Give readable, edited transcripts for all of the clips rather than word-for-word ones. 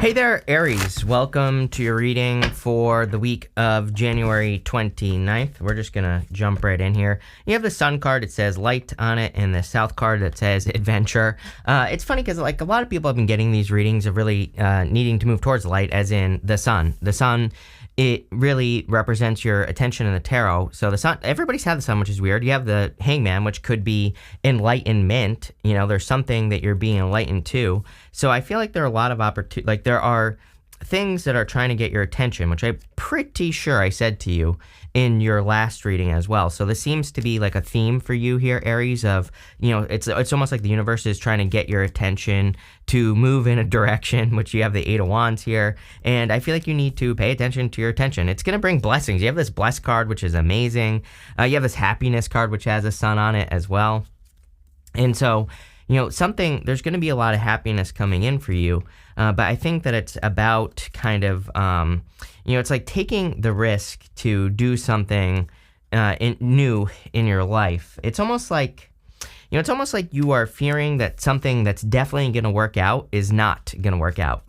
Hey there, Aries. Welcome to your reading for the week of January 29th. We're just going to jump right in here. You have the Sun card. It says light on it, and the South card that says adventure. It's funny because like a lot of people have been getting these readings of really needing to move towards light, as in the sun. The sun, it really represents your attention in the tarot. So the sun, everybody's had the sun, which is weird. You have the Hangman, which could be enlightenment. You know, there's something that you're being enlightened to. So I feel like there are a lot of opportunities, like there are things that are trying to get your attention, which I'm pretty sure I said to you in your last reading as well. So this seems to be like a theme for you here, Aries, of, you know, it's almost like the universe is trying to get your attention to move in a direction, which you have the Eight of Wands here. And I feel like you need to pay attention to your attention. It's going to bring blessings. You have this blessed card, which is amazing. You have this happiness card, which has a sun on it as well. And so, you know, there's going to be a lot of happiness coming in for you. But I think that it's about kind of, you know, it's like taking the risk to do something new in your life. It's almost like, you know, it's almost like you are fearing that something that's definitely going to work out is not going to work out.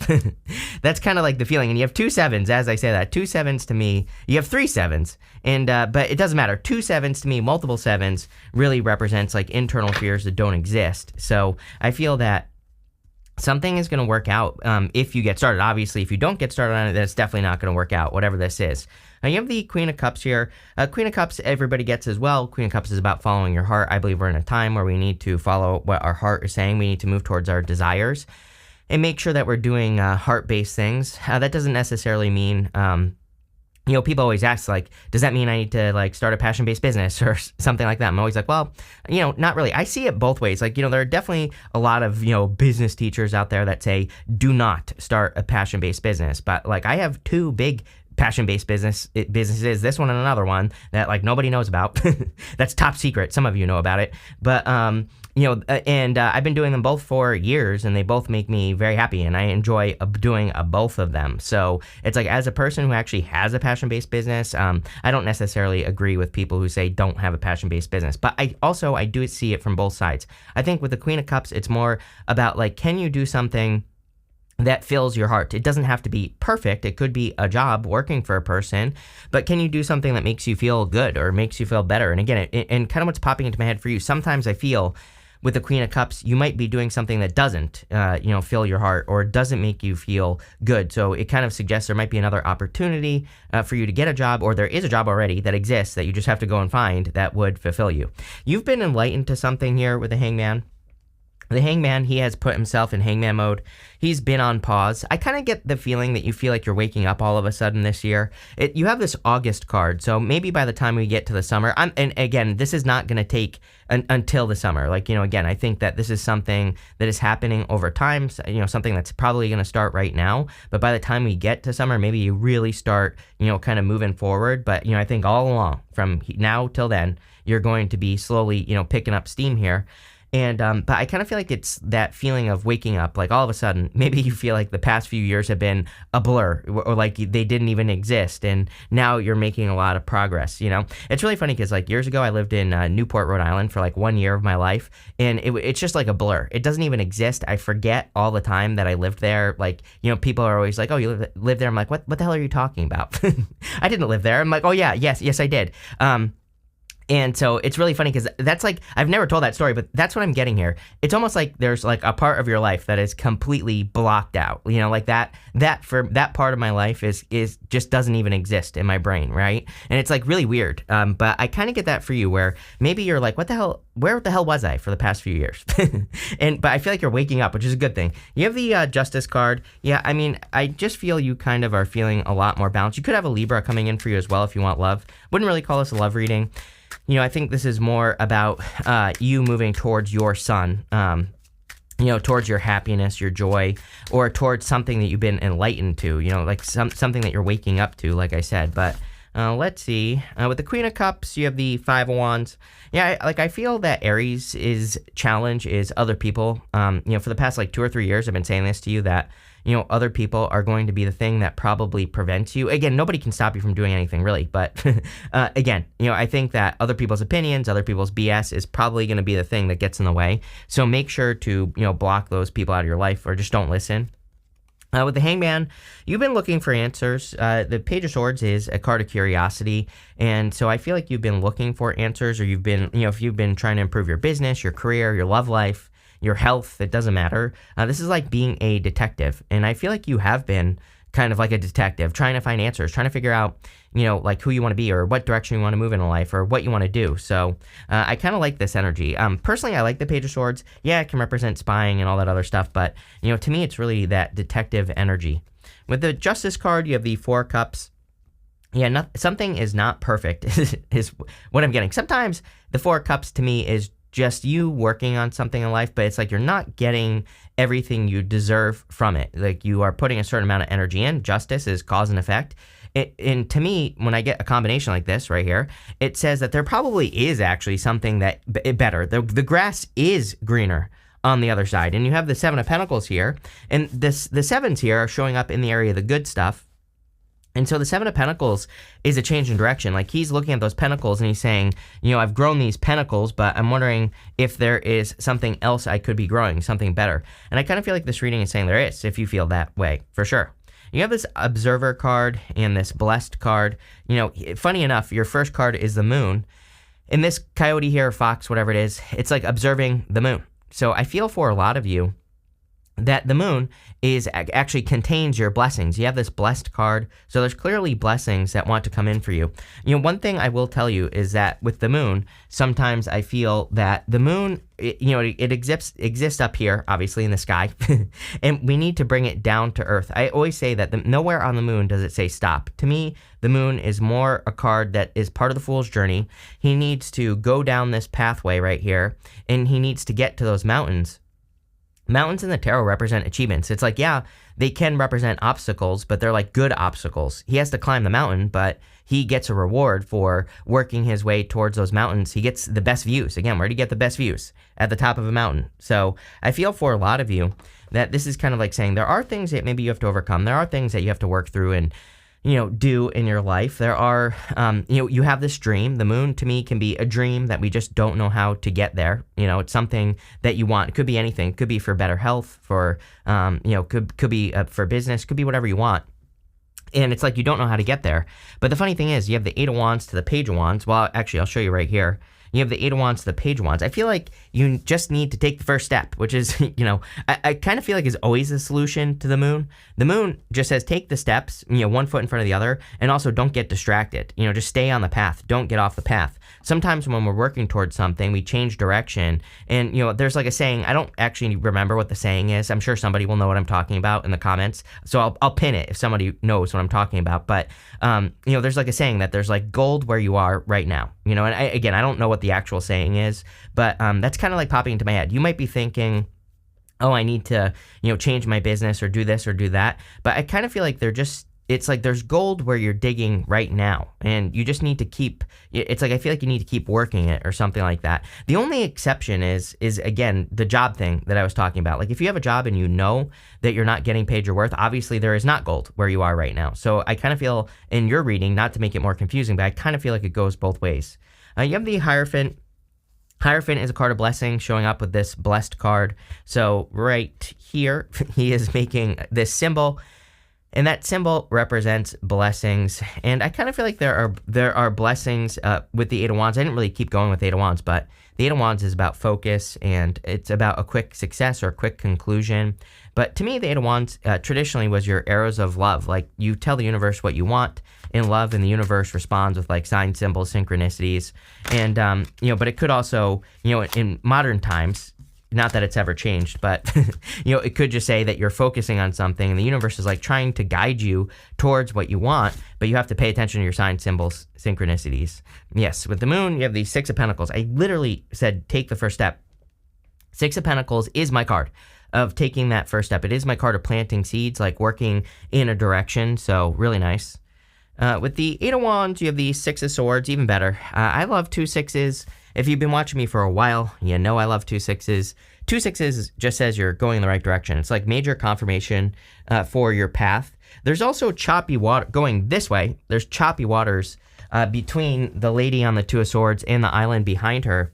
That's kind of like the feeling. And you have 2 sevens, as I say that. 2 sevens to me, you have 3 sevens. And but it doesn't matter. 2 sevens to me, multiple sevens really represents like internal fears that don't exist. So I feel that something is going to work out if you get started. Obviously, if you don't get started on it, then it's definitely not going to work out, whatever this is. Now, you have the Queen of Cups here. Queen of Cups, everybody gets as well. Queen of Cups is about following your heart. I believe we're in a time where we need to follow what our heart is saying. We need to move towards our desires and make sure that we're doing heart-based things. That doesn't necessarily mean... you know, people always ask, like, does that mean I need to, like, start a passion-based business or something like that? I'm always like, well, you know, not really. I see it both ways. Like, you know, there are definitely a lot of, you know, business teachers out there that say, do not start a passion-based business. But, like, I have 2 big passion-based businesses, this one and another one that, like, nobody knows about. That's top secret. Some of you know about it. But, you know, and I've been doing them both for years, and they both make me very happy, and I enjoy doing both of them. So it's like, as a person who actually has a passion-based business, I don't necessarily agree with people who say don't have a passion-based business. But I do see it from both sides. I think with the Queen of Cups, it's more about, like, can you do something that fills your heart? It doesn't have to be perfect. It could be a job working for a person, but can you do something that makes you feel good or makes you feel better? And again, and kind of what's popping into my head for you, sometimes I feel with the Queen of Cups, you might be doing something that doesn't, you know, fill your heart or doesn't make you feel good. So it kind of suggests there might be another opportunity for you to get a job, or there is a job already that exists that you just have to go and find that would fulfill you. You've been enlightened to something here with the Hangman. The Hangman, he has put himself in Hangman mode. He's been on pause. I kind of get the feeling that you feel like you're waking up all of a sudden this year. You have this August card, so maybe by the time we get to the summer, and again, this is not going to take until the summer. Like, you know, again, I think that this is something that is happening over time, you know, something that's probably going to start right now. But by the time we get to summer, maybe you really start, you know, kind of moving forward. But, you know, I think all along, from now till then, you're going to be slowly, you know, picking up steam here. And, but I kind of feel like it's that feeling of waking up, like all of a sudden, maybe you feel like the past few years have been a blur, or like they didn't even exist, and now you're making a lot of progress, you know? It's really funny because, like, years ago, I lived in Newport, Rhode Island for like 1 year of my life, and it's just like a blur. It doesn't even exist. I forget all the time that I lived there. Like, you know, people are always like, oh, you live there? I'm like, what the hell are you talking about? I didn't live there. I'm like, oh yeah, yes, I did. And so it's really funny because that's like, I've never told that story, but that's what I'm getting here. It's almost like there's like a part of your life that is completely blocked out, you know, like that for that part of my life is just doesn't even exist in my brain, right? And it's like really weird. But I kind of get that for you, where maybe you're like, where the hell was I for the past few years? But I feel like you're waking up, which is a good thing. You have the Justice card. Yeah, I mean, I just feel you kind of are feeling a lot more balanced. You could have a Libra coming in for you as well if you want love. Wouldn't really call this a love reading. You know, I think this is more about you moving towards your sun, you know, towards your happiness, your joy, or towards something that you've been enlightened to, you know, like something that you're waking up to, like I said. But let's see. With the Queen of Cups, you have the 5 of Wands. Yeah, I feel that Aries' challenge is other people. You know, for the past like 2 or 3 years, I've been saying this to you, that, you know, other people are going to be the thing that probably prevents you. Again, nobody can stop you from doing anything, really. But again, you know, I think that other people's opinions, other people's BS is probably going to be the thing that gets in the way. So make sure to, you know, block those people out of your life, or just don't listen. With the Hangman, you've been looking for answers. The Page of Swords is a card of curiosity, and so I feel like you've been looking for answers, or you've been, if you've been trying to improve your business, your career, your love life, your health, it doesn't matter. This is like being a detective, and I feel like you have been kind of like a detective, trying to find answers, trying to figure out, like who you want to be or what direction you want to move in life or what you want to do. So I kind of like this energy. Personally, I like the Page of Swords. Yeah, it can represent spying and all that other stuff, but, to me, it's really that detective energy. With the Justice card, you have the Four Cups. Yeah, something is not perfect is what I'm getting. Sometimes the Four Cups to me is just you working on something in life, but it's like you're not getting everything you deserve from it. Like you are putting a certain amount of energy in. Justice is cause and effect. And to me, when I get a combination like this right here, it says that there probably is actually something that better. The grass is greener on the other side. And you have the Seven of Pentacles here. And the sevens here are showing up in the area of the good stuff. And so the Seven of Pentacles is a change in direction. Like he's looking at those pentacles and he's saying, I've grown these pentacles, but I'm wondering if there is something else I could be growing, something better. And I kind of feel like this reading is saying there is, if you feel that way, for sure. You have this Observer card and this Blessed card. Funny enough, your first card is the Moon. And this coyote here, fox, whatever it is, it's like observing the moon. So I feel for a lot of you that the moon actually contains your blessings. You have this Blessed card, so there's clearly blessings that want to come in for you. One thing I will tell you is that with the moon, sometimes I feel that the moon, it exists up here, obviously in the sky, and we need to bring it down to earth. I always say that nowhere on the moon does it say stop. To me, the moon is more a card that is part of the fool's journey. He needs to go down this pathway right here, and he needs to get to those mountains. Mountains in the tarot represent achievements. It's like, yeah, they can represent obstacles, but they're like good obstacles. He has to climb the mountain, but he gets a reward for working his way towards those mountains. He gets the best views. Again, where do you get the best views? At the top of a mountain. So I feel for a lot of you that this is kind of like saying there are things that maybe you have to overcome. There are things that you have to work through and do in your life. There are, you have this dream. The moon to me can be a dream that we just don't know how to get there. It's something that you want. It could be anything. It could be for better health, for, could be for business, could be whatever you want. And it's like you don't know how to get there. But the funny thing is, you have the Eight of Wands to the Page of Wands. Well, actually, I'll show you right here. You have the Eight of Wands to the Page of Wands. I feel like you just need to take the first step, which is, I kind of feel like is always the solution to the moon. The moon just says take the steps, one foot in front of the other, and also don't get distracted. Just stay on the path. Don't get off the path. Sometimes when we're working towards something, we change direction. And, there's like a saying, I don't actually remember what the saying is. I'm sure somebody will know what I'm talking about in the comments. So I'll pin it if somebody knows what I'm talking about. But, there's like a saying that there's like gold where you are right now. And I don't know what the actual saying is, but that's kind of like popping into my head. You might be thinking, oh, I need to, change my business or do this or do that. But I kind of feel like it's like there's gold where you're digging right now, and you just need to it's like I feel like you need to keep working it or something like that. The only exception is again, the job thing that I was talking about. Like if you have a job and you know that you're not getting paid your worth, obviously there is not gold where you are right now. So I kind of feel in your reading, not to make it more confusing, but I kind of feel like it goes both ways. You have the Hierophant. Hierophant is a card of blessing showing up with this Blessed card. So right here, he is making this symbol. And that symbol represents blessings. And I kind of feel like there are blessings with the Eight of Wands. I didn't really keep going with the Eight of Wands, but the Eight of Wands is about focus, and it's about a quick success or a quick conclusion. But to me, the Eight of Wands traditionally was your arrows of love. Like you tell the universe what you want in love, and the universe responds with like sign symbols, synchronicities. And, but it could also, in modern times, not that it's ever changed, but, it could just say that you're focusing on something and the universe is like trying to guide you towards what you want, but you have to pay attention to your sign symbols, synchronicities. Yes, with the moon, you have the Six of Pentacles. I literally said, take the first step. Six of Pentacles is my card of taking that first step. It is my card of planting seeds, like working in a direction. So really nice. With the Eight of Wands, you have the Six of Swords, even better. I love 2 6s. If you've been watching me for a while, you know I love 2 6s. 2 6s just says you're going in the right direction. It's like major confirmation for your path. There's also choppy water going this way. There's choppy waters between the lady on the 2 of Swords and the island behind her.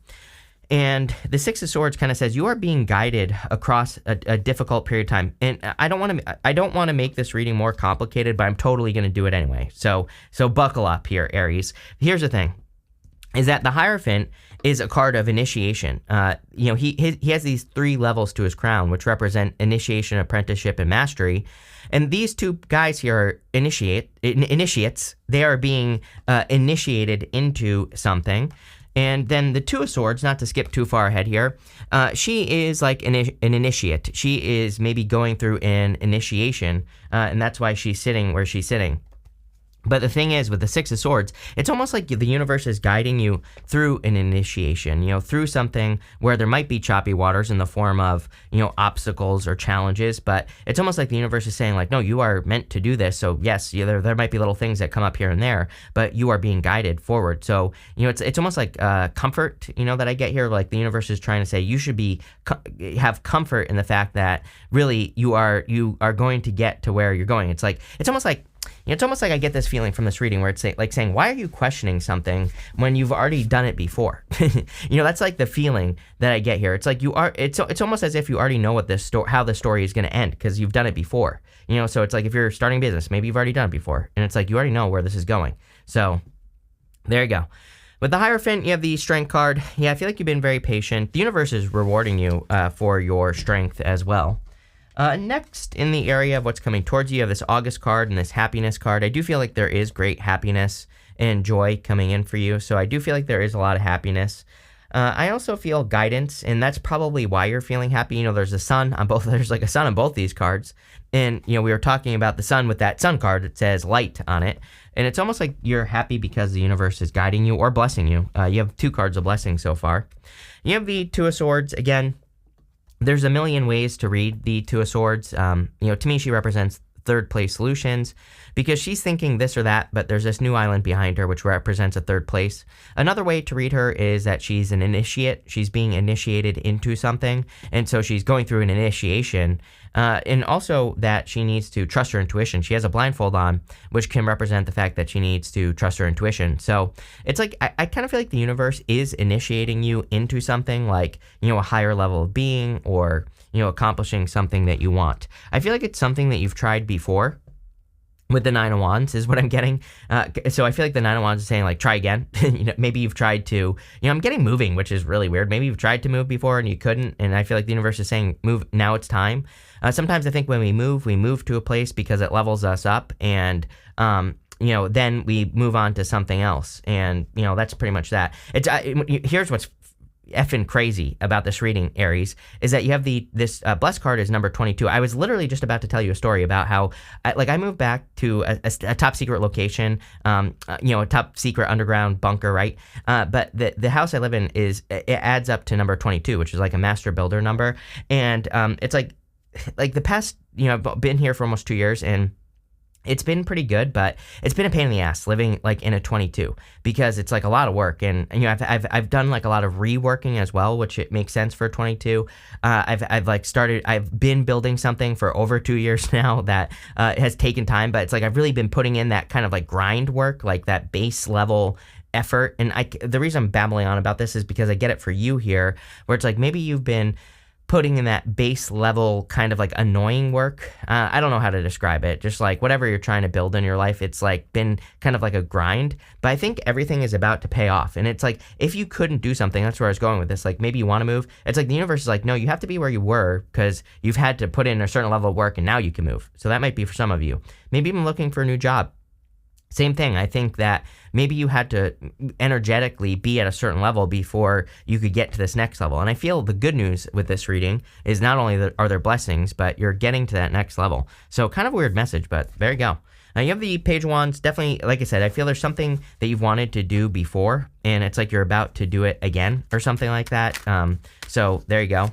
And the Six of Swords kind of says you are being guided across a difficult period of time. And I don't want to make this reading more complicated, but I'm totally going to do it anyway. So buckle up here, Aries. Here's the thing, is that the Hierophant is a card of initiation. He has these 3 levels to his crown, which represent initiation, apprenticeship, and mastery. And these 2 guys here are initiates. They are being initiated into something. And then the Two of Swords, not to skip too far ahead here, she is like an initiate. She is maybe going through an initiation, and that's why she's sitting where she's sitting. But the thing is, with the Six of Swords, it's almost like the universe is guiding you through an initiation, through something where there might be choppy waters in the form of, obstacles or challenges. But it's almost like the universe is saying, like, no, you are meant to do this. So yes, there might be little things that come up here and there, but you are being guided forward. So, it's almost like comfort, that I get here. Like the universe is trying to say you should have comfort in the fact that really you are going to get to where you're going. It's almost like I get this feeling from this reading where it's like saying, why are you questioning something when you've already done it before? That's like the feeling that I get here. It's like it's almost as if you already know what how the story is going to end because you've done it before. So it's like if you're starting business, maybe you've already done it before, and it's like you already know where this is going. So there you go. With the Hierophant, you have the Strength card. Yeah, I feel like you've been very patient. The universe is rewarding you for your strength as well. Next, in the area of what's coming towards you, you have this August card and this Happiness card. I do feel like there is great happiness and joy coming in for you, so I do feel like there is a lot of happiness. I also feel guidance, and that's probably why you're feeling happy. There's a sun on both. There's like a sun on both these cards, and we were talking about the sun with that sun card that says light on it, and it's almost like you're happy because the universe is guiding you or blessing you. You have 2 cards of blessing so far. You have the Two of Swords again. There's a million ways to read the Two of Swords. To me, she represents third place solutions because she's thinking this or that, but there's this new island behind her, which represents a third place. Another way to read her is that she's an initiate. She's being initiated into something. And so she's going through an initiation. And also that she needs to trust her intuition. She has a blindfold on, which can represent the fact that she needs to trust her intuition. So it's like, I kind of feel like the universe is initiating you into something like, a higher level of being or, accomplishing something that you want. I feel like it's something that you've tried before. With the Nine of Wands is what I'm getting. So I feel like the Nine of Wands is saying, like, try again. Maybe you've tried to, I'm getting moving, which is really weird. Maybe you've tried to move before and you couldn't. And I feel like the universe is saying, move, now it's time. Sometimes I think when we move to a place because it levels us up and, then we move on to something else. And, that's pretty much that. Here's what's effing crazy about this reading, Aries, is that you have this blessed card is number 22. I was literally just about to tell you a story about how I moved back to a top secret location, a top secret underground bunker, right? But the house I live in it adds up to number 22, which is like a master builder number. And it's like the past, I've been here for almost 2 years and it's been pretty good, but it's been a pain in the ass living like in a 22 because it's like a lot of work. And I've done like a lot of reworking as well, which it makes sense for 22. I've been building something for over 2 years now that has taken time, but it's like I've really been putting in that kind of like grind work, like that base level effort. And the reason I'm babbling on about this is because I get it for you here, where it's like maybe you've been putting in that base level kind of like annoying work. I don't know how to describe it. Just like whatever you're trying to build in your life, it's like been kind of like a grind. But I think everything is about to pay off. And it's like if you couldn't do something, that's where I was going with this. Like maybe you want to move. It's like the universe is like, no, you have to be where you were because you've had to put in a certain level of work and now you can move. So that might be for some of you. Maybe even looking for a new job. Same thing. I think that maybe you had to energetically be at a certain level before you could get to this next level. And I feel the good news with this reading is not only are there blessings, but you're getting to that next level. So kind of a weird message, but there you go. Now you have the Page of Wands. Definitely, like I said, I feel there's something that you've wanted to do before, and it's like you're about to do it again or something like that. So there you go.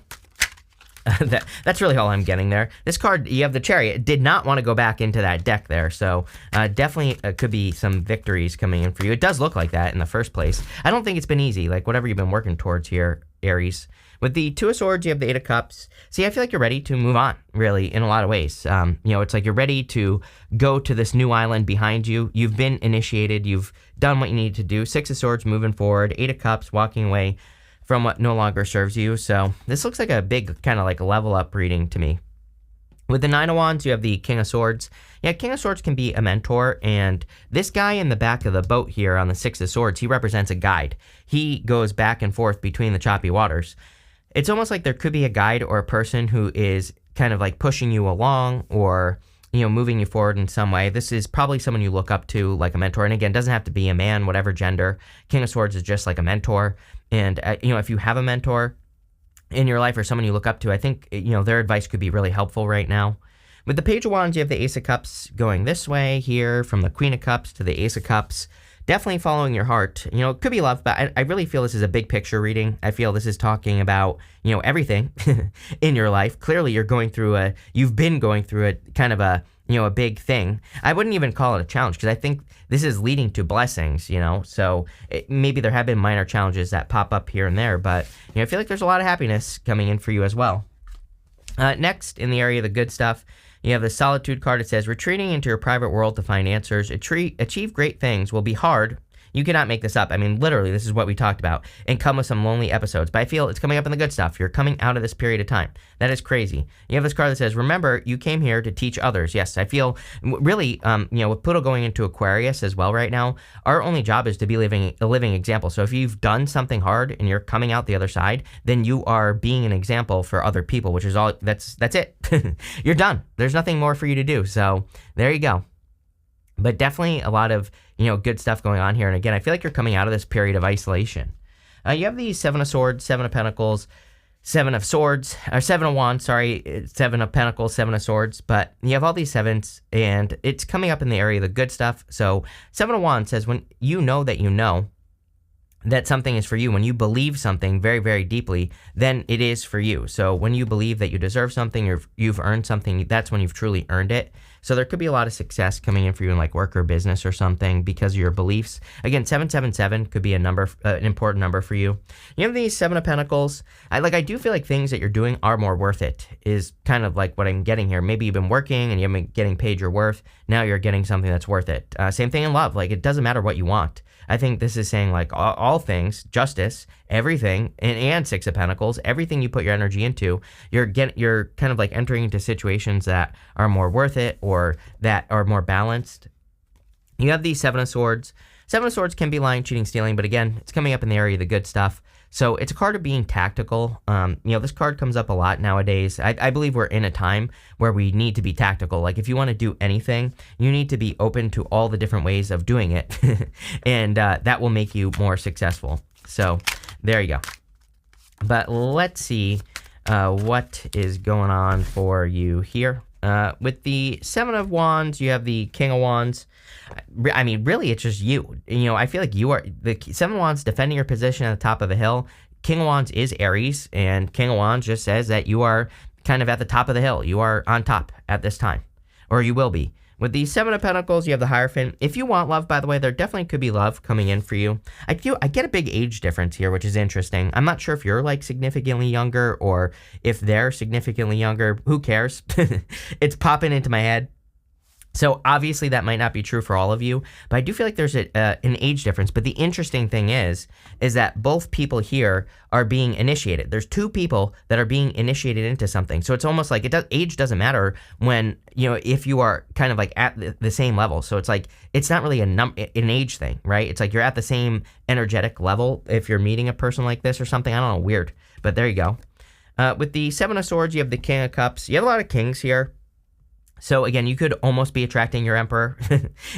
That's really all I'm getting there. This card, you have the Chariot, did not want to go back into that deck there, so definitely could be some victories coming in for you. It does look like that in the first place. I don't think it's been easy, like whatever you've been working towards here, Aries. With the Two of Swords, you have the Eight of Cups. See, I feel like you're ready to move on, really, in a lot of ways. It's like you're ready to go to this new island behind you. You've been initiated. You've done what you need to do. Six of Swords, moving forward. Eight of Cups, walking away from what no longer serves you. So this looks like a big kind of like level up reading to me. With the Nine of Wands, you have the King of Swords. Yeah, King of Swords can be a mentor, and this guy in the back of the boat here on the Six of Swords, he represents a guide. He goes back and forth between the choppy waters. It's almost like there could be a guide or a person who is kind of like pushing you along or, moving you forward in some way. This is probably someone you look up to, like a mentor. And again, doesn't have to be a man, whatever gender. King of Swords is just like a mentor. And, if you have a mentor in your life or someone you look up to, I think, their advice could be really helpful right now. With the Page of Wands, you have the Ace of Cups going this way here, from the Queen of Cups to the Ace of Cups. Definitely following your heart. It could be love, but I really feel this is a big picture reading. I feel this is talking about, everything in your life. Clearly, you've been going through a kind of a big thing. I wouldn't even call it a challenge because I think this is leading to blessings, so maybe there have been minor challenges that pop up here and there, but I feel like there's a lot of happiness coming in for you as well. Next, in the area of the good stuff, you have the Solitude card. It says, retreating into your private world to find answers. Achieve great things will be hard. You cannot make this up. I mean, literally, this is what we talked about. And come with some lonely episodes. But I feel it's coming up in the good stuff. You're coming out of this period of time. That is crazy. You have this card that says, remember, you came here to teach others. Yes, I feel really, with Pluto going into Aquarius as well right now, our only job is to be a living example. So if you've done something hard and you're coming out the other side, then you are being an example for other people, which is all, that's it. You're done. There's nothing more for you to do. So there you go. But definitely a lot of, good stuff going on here. And again, I feel like you're coming out of this period of isolation. You have the Seven of Swords, Seven of Pentacles, Seven of Swords, or Seven of Wands, sorry, Seven of Pentacles, Seven of Swords. But you have all these sevens, and it's coming up in the area of the good stuff. So Seven of Wands says when you know that something is for you, when you believe something very, very deeply, then it is for you. So when you believe that you deserve something or you've earned something, that's when you've truly earned it. So there could be a lot of success coming in for you in like work or business or something because of your beliefs. Again, 777 could be a number, an important number for you. You have these Seven of Pentacles. I do feel like things that you're doing are more worth it is kind of like what I'm getting here. Maybe you've been working and you haven't been getting paid your worth. Now you're getting something that's worth it. Same thing in love. Like it doesn't matter what you want. I think this is saying like all things, justice, everything, and Six of Pentacles, everything you put your energy into, you're kind of like entering into situations that are more worth it or that are more balanced. You have the Seven of Swords. Seven of Swords can be lying, cheating, stealing, but again, it's coming up in the area of the good stuff. So it's a card of being tactical. This card comes up a lot nowadays. I believe we're in a time where we need to be tactical. Like if you want to do anything, you need to be open to all the different ways of doing it. And that will make you more successful. So there you go. But let's see what is going on for you here. With the Seven of Wands, you have the King of Wands. I mean, really, it's just you. I feel like you are the Seven of Wands defending your position at the top of the hill. King of Wands is Aries, and King of Wands just says that you are kind of at the top of the hill. You are on top at this time, or you will be. With the Seven of Pentacles, you have the Hierophant. If you want love, by the way, there definitely could be love coming in for you. I get a big age difference here, which is interesting. I'm not sure if you're like significantly younger or if they're significantly younger. Who cares? It's popping into my head. So obviously that might not be true for all of you, but I do feel like there's an age difference. But the interesting thing is that both people here are being initiated. There's two people that are being initiated into something. So it's almost like age doesn't matter when, if you are kind of like at the same level. So it's like, it's not really an age thing, right? It's like you're at the same energetic level if you're meeting a person like this or something. I don't know, weird, but there you go. With the Seven of Swords, you have the King of Cups. You have a lot of kings here. So again, you could almost be attracting your emperor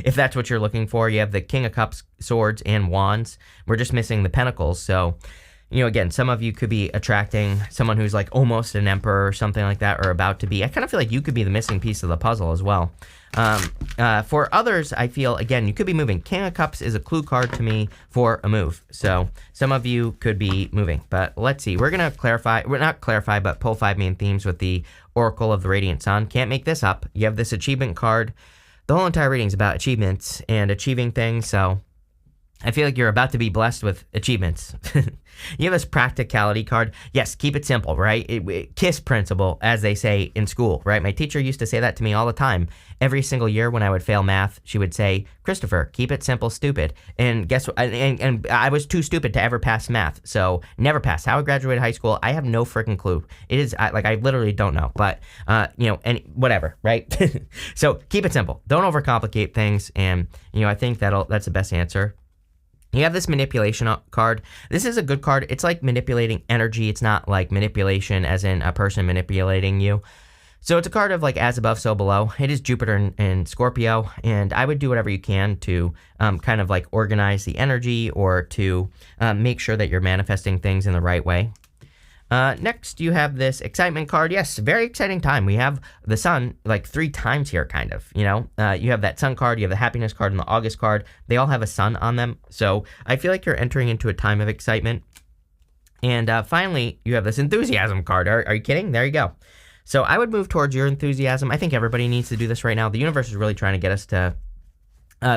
if that's what you're looking for. You have the King of Cups, Swords, and Wands. We're just missing the Pentacles. So, again, some of you could be attracting someone who's like almost an emperor or something like that, or about to be. I kind of feel like you could be the missing piece of the puzzle as well. For others, I feel, again, you could be moving. King of Cups is a clue card to me for a move. So some of you could be moving. But let's see. We're going to clarify. We're not clarify, but pull 5 main themes with the Oracle of the Radiant Sun. Can't make this up. You have this achievement card. The whole entire reading is about achievements and achieving things. So I feel like you're about to be blessed with achievements. You have this practicality card. Yes, keep it simple, right? KISS principle, as they say in school, right? My teacher used to say that to me all the time. Every single year when I would fail math, she would say, Christopher, keep it simple, stupid. And guess what? And I was too stupid to ever pass math. So never passed. How I graduated high school, I have no freaking clue. It is I literally don't know. But, and whatever, right? So keep it simple. Don't overcomplicate things. And, I think that's the best answer. You have this manipulation card. This is a good card. It's like manipulating energy. It's not like manipulation as in a person manipulating you. So it's a card of like as above, so below. It is Jupiter and Scorpio, and I would do whatever you can to kind of like organize the energy or to make sure that you're manifesting things in the right way. Next, you have this excitement card. Yes, very exciting time. We have the sun like 3 times here, kind of, you have that sun card, you have the happiness card, and the August card. They all have a sun on them. So I feel like you're entering into a time of excitement. And finally, you have this enthusiasm card. Are you kidding? There you go. So I would move towards your enthusiasm. I think everybody needs to do this right now. The universe is really trying to get us to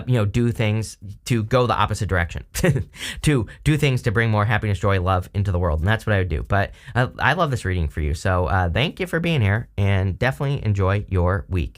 do things to go the opposite direction, to do things to bring more happiness, joy, love into the world. And that's what I would do. But I love this reading for you. So thank you for being here and definitely enjoy your week.